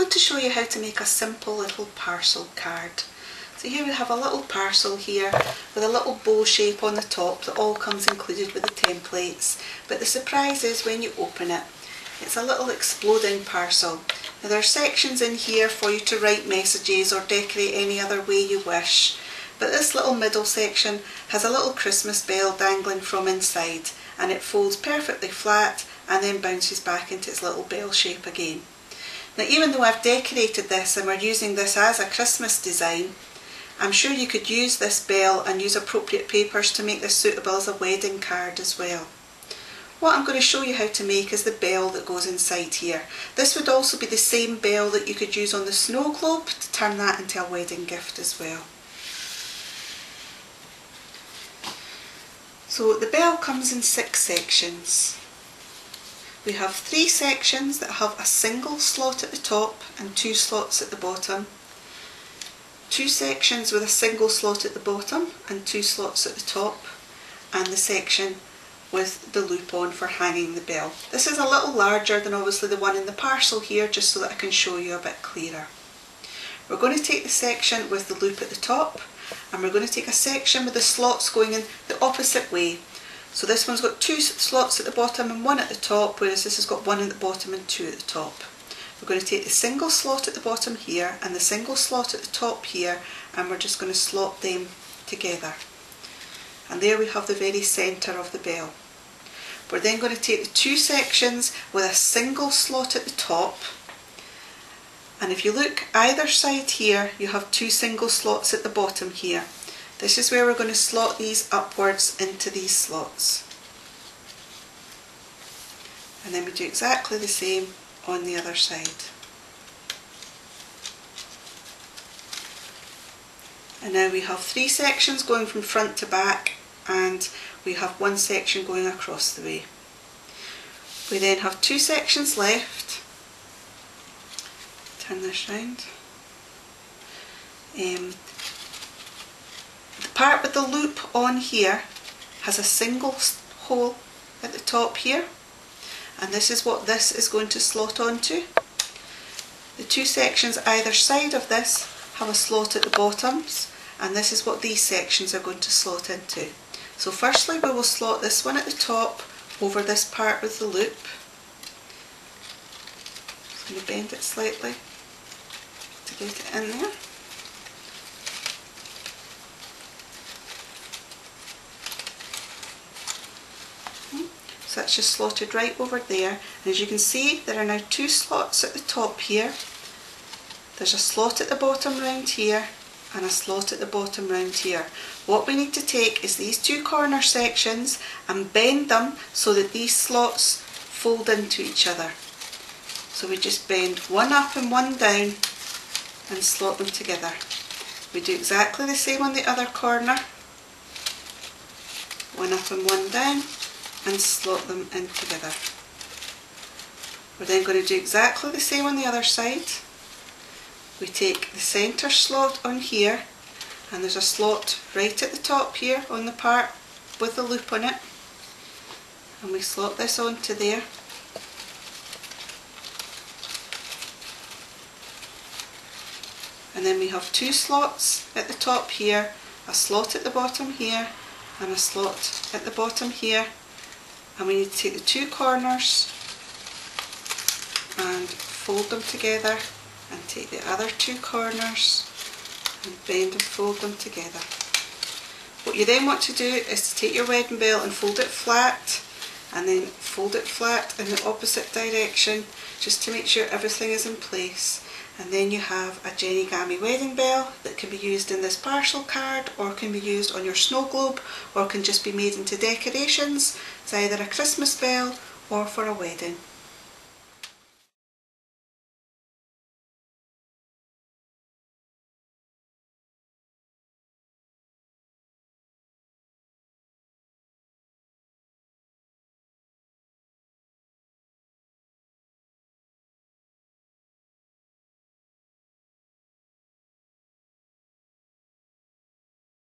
going to show you how to make a simple little parcel card. So here we have a little parcel here with a little bow shape on the top that all comes included with the templates, but the surprise is when you open it, it's a little exploding parcel. Now there are sections in here for you to write messages or decorate any other way you wish, but this little middle section has a little Christmas bell dangling from inside, and it folds perfectly flat and then bounces back into its little bell shape again. Now even though I've decorated this and we're using this as a Christmas design, I'm sure you could use this bell and use appropriate papers to make this suitable as a wedding card as well. What I'm going to show you how to make is the bell that goes inside here. This would also be the same bell that you could use on the snow globe to turn that into a wedding gift as well. So the bell comes in 6 sections. We have 3 sections that have a single slot at the top and 2 slots at the bottom. 2 sections with a single slot at the bottom and 2 slots at the top, and the section with the loop on for hanging the bell. This is a little larger than obviously the one in the parcel here, just so that I can show you a bit clearer. We're going to take the section with the loop at the top, and we're going to take a section with the slots going in the opposite way. So this one's got 2 slots at the bottom and 1 at the top, whereas this has got 1 at the bottom and 2 at the top. We're going to take the single slot at the bottom here and the single slot at the top here, and we're just going to slot them together. And there we have the very centre of the bell. We're then going to take the 2 sections with a single slot at the top, and if you look either side here, you have 2 single slots at the bottom here. This is where we're going to slot these upwards into these slots. And then we do exactly the same on the other side. And now we have 3 sections going from front to back, and we have 1 section going across the way. We then have 2 sections left. Turn this round. The part with the loop on here has a single hole at the top here, and this is what this is going to slot onto. The 2 sections either side of this have a slot at the bottoms, and this is what these sections are going to slot into. So firstly we will slot this one at the top over this part with the loop. Just going to bend it slightly to get it in there. So that's just slotted right over there, and as you can see there are now 2 slots at the top here. There's a slot at the bottom round here and a slot at the bottom round here. What we need to take is these 2 corner sections and bend them so that these slots fold into each other. So we just bend one up and one down and slot them together. We do exactly the same on the other corner. One up and one down, and slot them in together. We're then going to do exactly the same on the other side. We take the centre slot on here, and there's a slot right at the top here on the part with the loop on it, and we slot this onto there. And then we have 2 slots at the top here, a slot at the bottom here and a slot at the bottom here. And we need to take the 2 corners and fold them together, and take the other 2 corners and bend and fold them together. What you then want to do is to take your wedding bell and fold it flat, and then fold it flat in the opposite direction, just to make sure everything is in place. And then you have a Jenigami wedding bell that can be used in this parcel card, or can be used on your snow globe, or can just be made into decorations. It's either a Christmas bell or for a wedding.